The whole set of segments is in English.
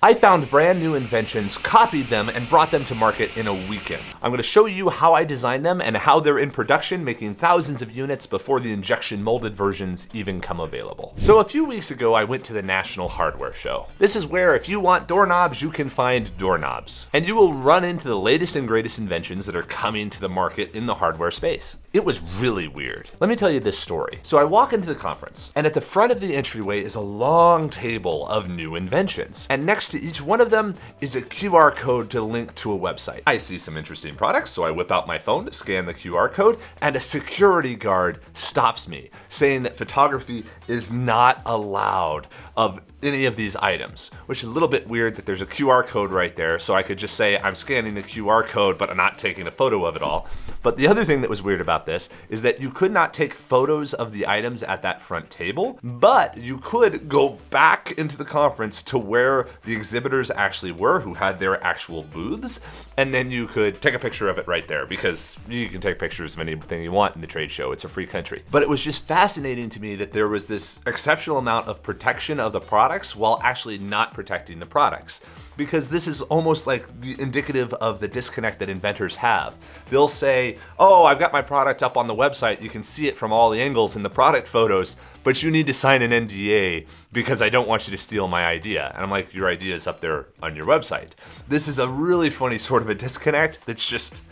I found brand new inventions, copied them, and brought them to market in a weekend. I'm going to show you how I designed them and how they're in production, making thousands of units before the injection molded versions even come available. So a few weeks ago, I went to the National Hardware Show. This is where if you want doorknobs, you can find doorknobs. And you will run into the latest and greatest inventions that are coming to the market in the hardware space. It was really weird. Let me tell you this story. So I walk into the conference, and at the front of the entryway is a long table of new inventions. And next to each one of them is a QR code to link to a website. I see some interesting products, so I whip out my phone to scan the QR code, and a security guard stops me, saying that photography is not allowed of any of these items, which is a little bit weird that there's a QR code right there, so I could just say I'm scanning the QR code, but I'm not taking a photo of it all. But the other thing that was weird about this is that you could not take photos of the items at that front table, but you could go back into the conference to where the exhibitors actually were, who had their actual booths, and then you could take a picture of it right there, because you can take pictures of anything you want in the trade show. It's a free country. But it was just fascinating to me that there was this exceptional amount of protection of the products while actually not protecting the products. Because this is almost like the indicative of the disconnect that inventors have. They'll say, oh, I've got my product up on the website, you can see it from all the angles in the product photos, but you need to sign an NDA because I don't want you to steal my idea. And I'm like, your idea is up there on your website. This is a really funny sort of a disconnect that's just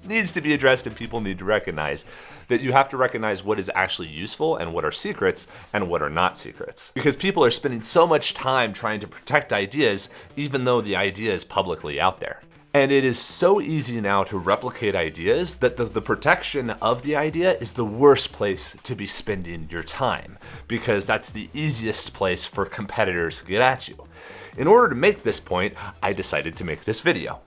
needs to be addressed, and people need to recognize that you have to recognize what is actually useful and what are secrets and what are not secrets. Because people are spending so much time trying to protect ideas even though the idea is publicly out there. And it is so easy now to replicate ideas that the protection of the idea is the worst place to be spending your time, because that's the easiest place for competitors to get at you. In order to make this point, I decided to make this video.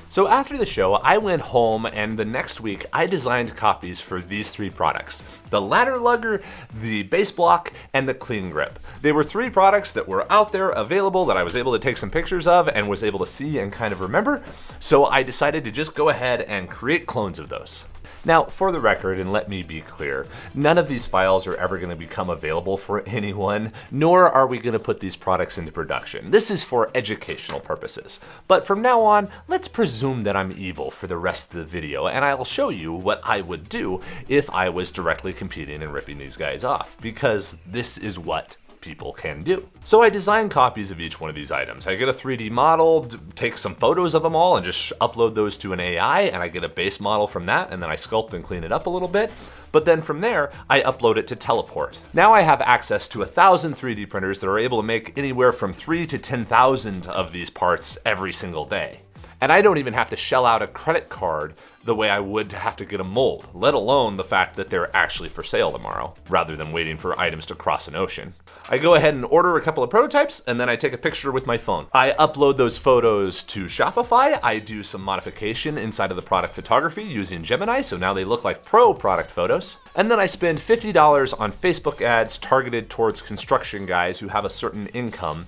So after the show, I went home, and the next week I designed copies for these three products: the ladder lugger, the base block, and the clean grip. They were three products that were out there available that I was able to take some pictures of and was able to see and kind of remember. So I decided to just go ahead and create clones of those. Now, for the record, and let me be clear, none of these files are ever going to become available for anyone, nor are we going to put these products into production. This is for educational purposes. But from now on, let's presume that I'm evil for the rest of the video, and I'll show you what I would do if I was directly competing and ripping these guys off, because this is what people can do. So I design copies of each one of these items. I get a 3D model, take some photos of them all, and just upload those to an AI, and I get a base model from that, and then I sculpt and clean it up a little bit. But then from there, I upload it to Teleport. Now I have access to 1,000 3D printers that are able to make anywhere from 3 to 10,000 of these parts every single day. And I don't even have to shell out a credit card the way I would to have to get a mold, let alone the fact that they're actually for sale tomorrow, rather than waiting for items to cross an ocean. I go ahead and order a couple of prototypes, and then I take a picture with my phone. I upload those photos to Shopify. I do some modification inside of the product photography using Gemini, so now they look like pro product photos. And then I spend $50 on Facebook ads targeted towards construction guys who have a certain income.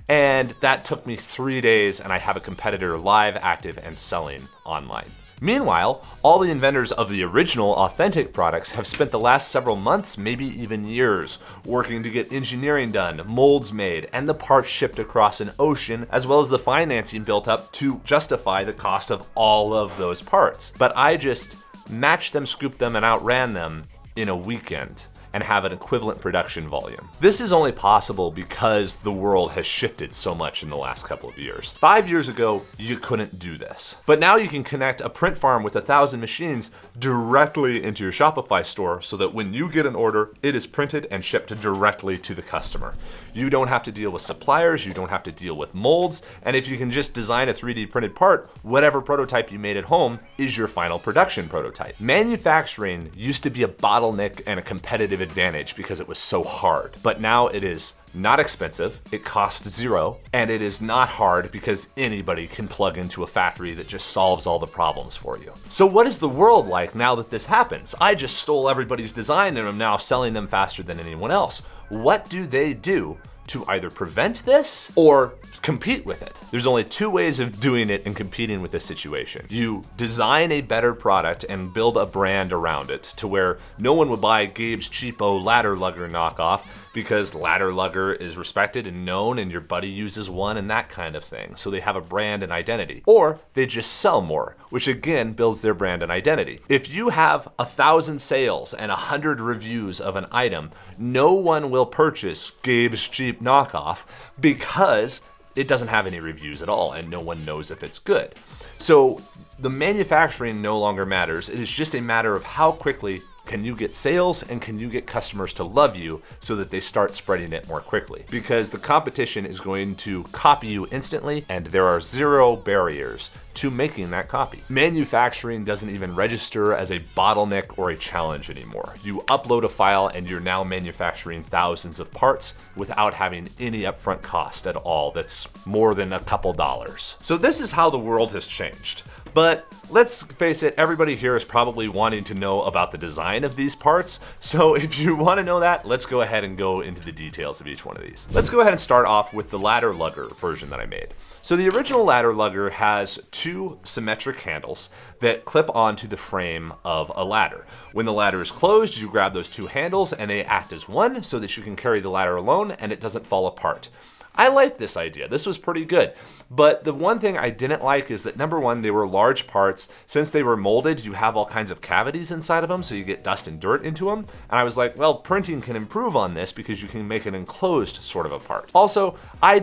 And that took me 3 days, and I have a competitor live, active, and selling online. Meanwhile, all the inventors of the original authentic products have spent the last several months, maybe even years, working to get engineering done, molds made, and the parts shipped across an ocean, as well as the financing built up to justify the cost of all of those parts. But I just matched them, scooped them, and outran them in a weekend, and have an equivalent production volume. This is only possible because the world has shifted so much in the last couple of years. 5 years ago, you couldn't do this. But now you can connect a print farm with 1,000 machines directly into your Shopify store so that when you get an order, it is printed and shipped directly to the customer. You don't have to deal with suppliers, you don't have to deal with molds, and if you can just design a 3D printed part, whatever prototype you made at home is your final production prototype. Manufacturing used to be a bottleneck and a competitive advantage because it was so hard, but now it is not expensive, it costs zero, and it is not hard because anybody can plug into a factory that just solves all the problems for you. So what is the world like now that this happens? I just stole everybody's design and I'm now selling them faster than anyone else. What do they do to either prevent this or compete with it? There's only two ways of doing it and competing with this situation. You design a better product and build a brand around it to where no one would buy Gabe's cheapo ladder lugger knockoff. because ladder lugger is respected and known and your buddy uses one and that kind of thing. So they have a brand and identity. Or they just sell more, which again builds their brand and identity. If you have 1,000 sales and 100 reviews of an item, no one will purchase Gabe's cheap knockoff because it doesn't have any reviews at all and no one knows if it's good. So the manufacturing no longer matters. It is just a matter of how quickly can you get sales and can you get customers to love you so that they start spreading it more quickly? Because the competition is going to copy you instantly and there are zero barriers to making that copy. Manufacturing doesn't even register as a bottleneck or a challenge anymore. You upload a file and you're now manufacturing thousands of parts without having any upfront cost at all that's more than a couple dollars. So this is how the world has changed. But let's face it, everybody here is probably wanting to know about the design of these parts. So if you want to know that, let's go ahead and go into the details of each one of these. Let's go ahead and start off with the ladder lugger version that I made. So the original ladder lugger has two symmetric handles that clip onto the frame of a ladder. When the ladder is closed, you grab those two handles and they act as one so that you can carry the ladder alone and it doesn't fall apart. I liked this idea. This was pretty good. But the one thing I didn't like is that number one, they were large parts. Since they were molded, you have all kinds of cavities inside of them, so you get dust and dirt into them. And I was like, well, printing can improve on this because you can make an enclosed sort of a part. Also, I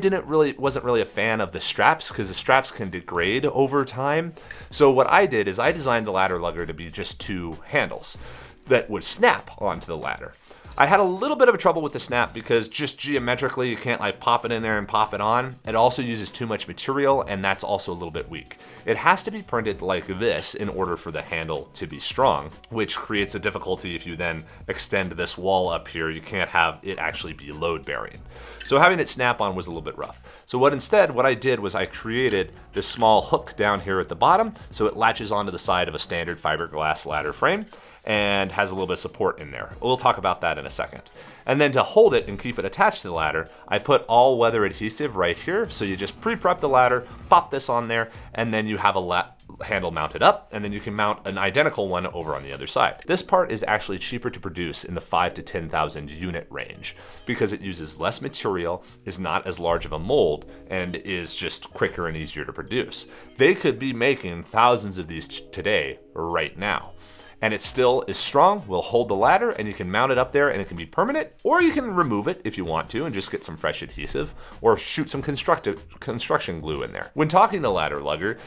wasn't really a fan of the straps because the straps can degrade over time. So what I did is I designed the ladder lugger to be just two handles that would snap onto the ladder. I had a little bit of trouble with the snap because just geometrically you can't like pop it in there and pop it on. It also uses too much material and that's also a little bit weak. It has to be printed like this in order for the handle to be strong, which creates a difficulty if you then extend this wall up here. You can't have it actually be load bearing. So having it snap on was a little bit rough. So what I did was I created this small hook down here at the bottom so it latches onto the side of a standard fiberglass ladder frame and has a little bit of support in there. We'll talk about that in a second. And then to hold it and keep it attached to the ladder, I put all weather adhesive right here. So you just pre-prep the ladder, pop this on there, and then you have a handle mounted up, and then you can mount an identical one over on the other side. This part is actually cheaper to produce in the 5,000 to 10,000 unit range because it uses less material, is not as large of a mold, and is just quicker and easier to produce. They could be making thousands of these today right now. And it still is strong, will hold the ladder, and you can mount it up there and it can be permanent, or you can remove it if you want to and just get some fresh adhesive, or shoot some construction glue in there. When talking to ladder lugger,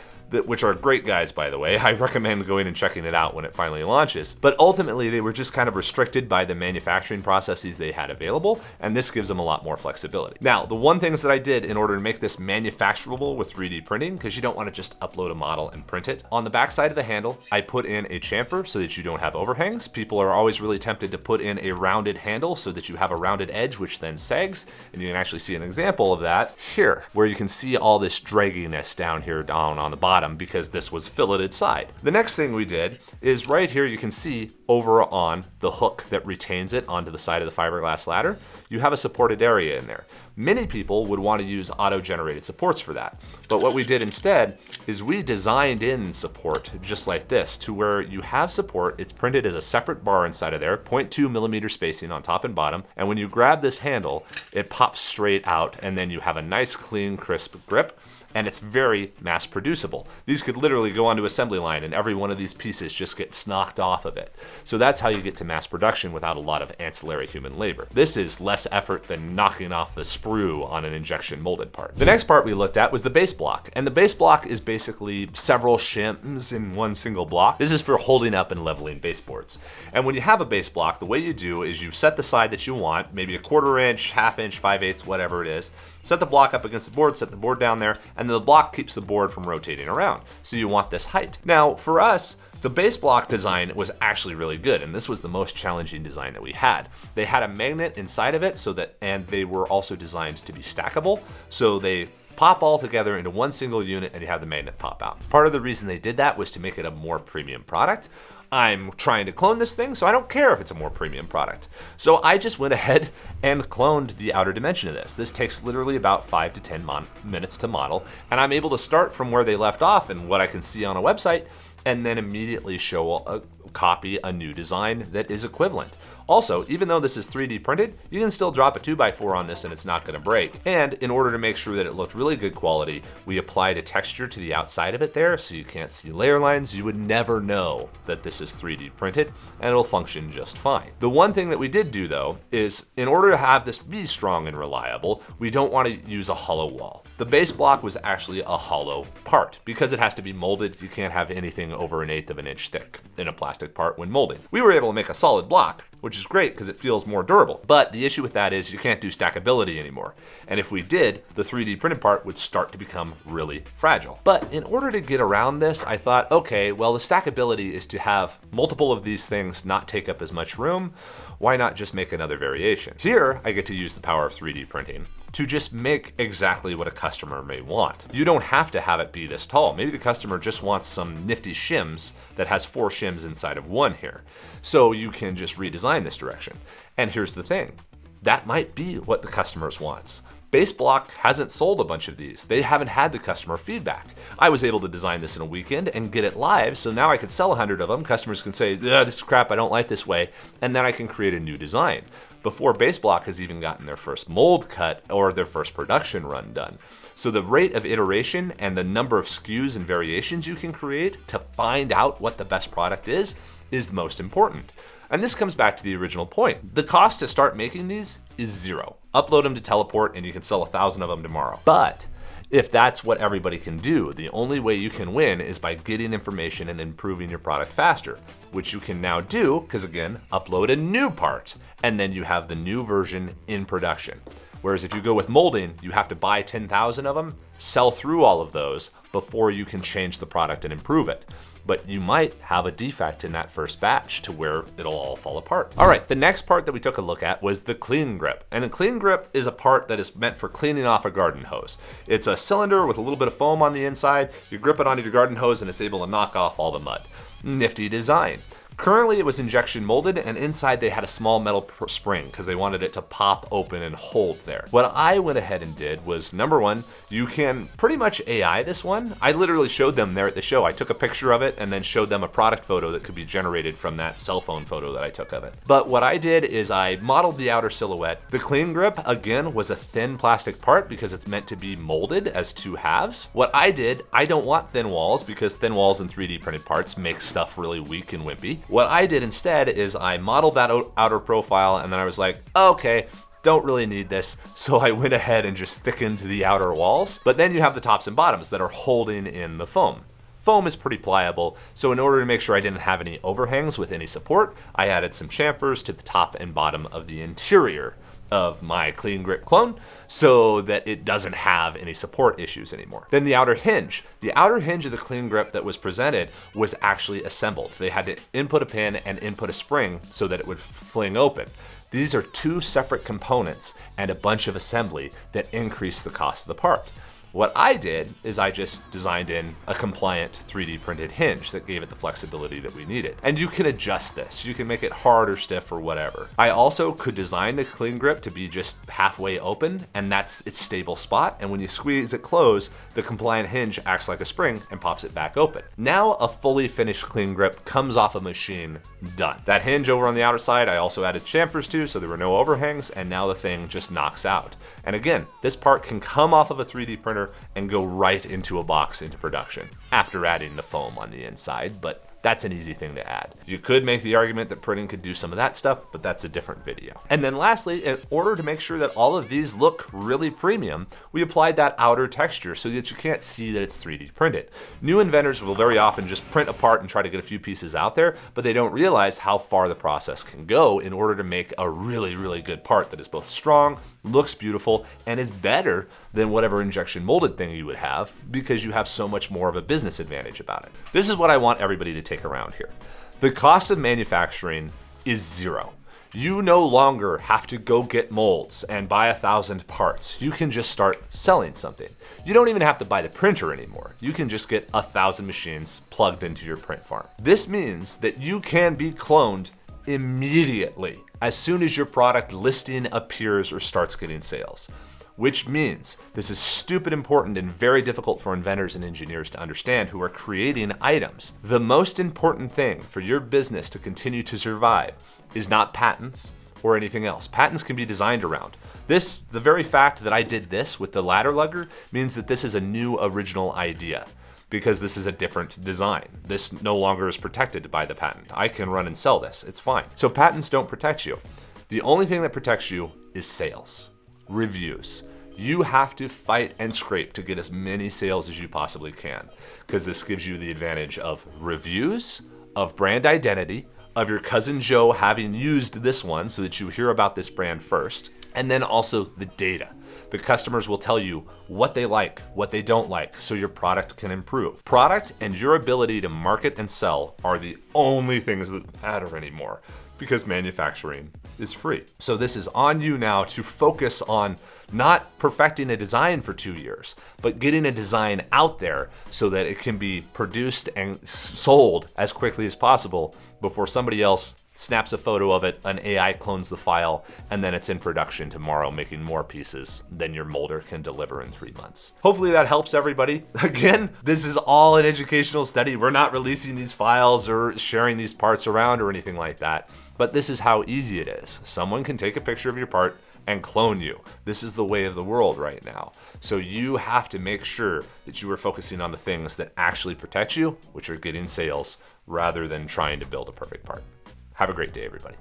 which are great guys, by the way, I recommend going and checking it out when it finally launches. But ultimately, they were just kind of restricted by the manufacturing processes they had available, and this gives them a lot more flexibility. Now, the one things that I did in order to make this manufacturable with 3D printing, because you don't want to just upload a model and print it, on the back side of the handle, I put in a chamfer so that you don't have overhangs. People are always really tempted to put in a rounded handle so that you have a rounded edge, which then sags, and you can actually see an example of that here, where you can see all this dragginess down here down on the bottom because this was filleted side. The next thing we did is right here you can see over on the hook that retains it onto the side of the fiberglass ladder, you have a supported area in there. Many people would want to use auto-generated supports for that. But what we did instead is we designed in support just like this to where you have support, it's printed as a separate bar inside of there, 0.2 millimeter spacing on top and bottom. And when you grab this handle, it pops straight out and then you have a nice, clean, crisp grip. And it's very mass producible. These could literally go onto assembly line and every one of these pieces just gets knocked off of it. So that's how you get to mass production without a lot of ancillary human labor. This is less effort than knocking off the sprue on an injection molded part. The next part we looked at was the base block. And the base block is basically several shims in one single block. This is for holding up and leveling baseboards. And when you have a base block, the way you do is you set the side that you want, maybe 1/4 inch, 1/2 inch, 5/8, whatever it is. Set the block up against the board, set the board down there, and the block keeps the board from rotating around. So you want this height. Now, for us, the base block design was actually really good, and this was the most challenging design that we had. They had a magnet inside of it, and they were also designed to be stackable, so they pop all together into one single unit and you have the magnet pop out. Part of the reason they did that was to make it a more premium product. I'm trying to clone this thing, so I don't care if it's a more premium product. So I just went ahead and cloned the outer dimension of this. This takes literally about 5 to 10 minutes to model, and I'm able to start from where they left off and what I can see on a website, and then immediately show copy a new design that is equivalent. Also, even though this is 3D printed, you can still drop a 2x4 on this and it's not going to break. And in order to make sure that it looked really good quality, we applied a texture to the outside of it there so you can't see layer lines. You would never know that this is 3D printed and it'll function just fine. The one thing that we did do though is in order to have this be strong and reliable, we don't want to use a hollow wall. The base block was actually a hollow part because it has to be molded. You can't have anything over 1/8 of an inch thick in a plastic part when molding. We were able to make a solid block, which is great because it feels more durable. But the issue with that is you can't do stackability anymore. And if we did, the 3D printed part would start to become really fragile. But in order to get around this, I thought, okay, well, the stackability is to have multiple of these things not take up as much room. Why not just make another variation? Here, I get to use the power of 3D printing to just make exactly what a customer may want. You don't have to have it be this tall. Maybe the customer just wants some nifty shims that has 4 shims inside of one here. So you can just redesign this direction. And here's the thing, that might be what the customers wants. Base Block hasn't sold a bunch of these. They haven't had the customer feedback. I was able to design this in a weekend and get it live, so now I could sell 100 of them. Customers can say, this is crap, I don't like this way, and then I can create a new design before Base Block has even gotten their first mold cut or their first production run done. So the rate of iteration and the number of SKUs and variations you can create to find out what the best product is the most important. And this comes back to the original point. The cost to start making these is 0. Upload them to Teleport and you can sell 1,000 of them tomorrow. But if that's what everybody can do, the only way you can win is by getting information and improving your product faster, which you can now do because, again, upload a new part and then you have the new version in production. Whereas if you go with molding, you have to buy 10,000 of them, sell through all of those before you can change the product and improve it. But you might have a defect in that first batch to where it'll all fall apart. All right, the next part that we took a look at was the clean grip. And a clean grip is a part that is meant for cleaning off a garden hose. It's a cylinder with a little bit of foam on the inside. You grip it onto your garden hose and it's able to knock off all the mud. Nifty design. Currently it was injection molded and inside they had a small metal spring because they wanted it to pop open and hold there. What I went ahead and did was, number one, you can pretty much AI this one. I literally showed them there at the show. I took a picture of it and then showed them a product photo that could be generated from that cell phone photo that I took of it. But what I did is I modeled the outer silhouette. The clean grip, again, was a thin plastic part because it's meant to be molded as 2 halves. What I did, I don't want thin walls because thin walls in 3D printed parts make stuff really weak and wimpy. What I did instead is I modeled that outer profile and then I was like, okay, don't really need this. So I went ahead and just thickened the outer walls. But then you have the tops and bottoms that are holding in the foam. Foam is pretty pliable, so in order to make sure I didn't have any overhangs with any support, I added some chamfers to the top and bottom of the interior of my clean grip clone so that it doesn't have any support issues anymore. Then the outer hinge. The outer hinge of the clean grip that was presented was actually assembled. They had to input a pin and input a spring so that it would fling open. These are 2 separate components and a bunch of assembly that increase the cost of the part. What I did is I just designed in a compliant 3D printed hinge that gave it the flexibility that we needed. And you can adjust this. You can make it hard or stiff or whatever. I also could design the clean grip to be just halfway open, and that's its stable spot. And when you squeeze it closed, the compliant hinge acts like a spring and pops it back open. Now a fully finished clean grip comes off a machine, done. That hinge over on the outer side, I also added chamfers to, so there were no overhangs, and now the thing just knocks out. And again, this part can come off of a 3D printer and go right into a box into production after adding the foam on the inside, but that's an easy thing to add. You could make the argument that printing could do some of that stuff, but that's a different video. And then lastly, in order to make sure that all of these look really premium, we applied that outer texture so that you can't see that it's 3D printed. New inventors will very often just print a part and try to get a few pieces out there, but they don't realize how far the process can go in order to make a really, really good part that is both strong, looks beautiful, and is better than whatever injection molded thing you would have because you have so much more of a business advantage about it. This is what I want everybody to take around here. The cost of manufacturing is 0. You no longer have to go get molds and buy 1,000 parts. You can just start selling something. You don't even have to buy the printer anymore. You can just get 1,000 machines plugged into your print farm. This means that you can be cloned immediately as soon as your product listing appears or starts getting sales. which means this is stupid important and very difficult for inventors and engineers to understand who are creating items. The most important thing for your business to continue to survive is not patents or anything else. Patents can be designed around. The very fact that I did this with the ladder lugger means that this is a new original idea, because this is a different design. This no longer is protected by the patent. I can run and sell this, it's fine. So patents don't protect you. The only thing that protects you is sales, reviews. You have to fight and scrape to get as many sales as you possibly can, because this gives you the advantage of reviews, of brand identity, of your cousin Joe having used this one so that you hear about this brand first, and then also the data. The customers will tell you what they like, what they don't like, so your product can improve. Product and your ability to market and sell are the only things that matter anymore, because manufacturing is free. So this is on you now to focus on not perfecting a design for 2 years, but getting a design out there so that it can be produced and sold as quickly as possible before somebody else snaps a photo of it, an AI clones the file, and then it's in production tomorrow making more pieces than your molder can deliver in 3 months. Hopefully that helps everybody. Again, this is all an educational study. We're not releasing these files or sharing these parts around or anything like that, but this is how easy it is. Someone can take a picture of your part and clone you. This is the way of the world right now. So you have to make sure that you are focusing on the things that actually protect you, which are getting sales, rather than trying to build a perfect part. Have a great day, everybody.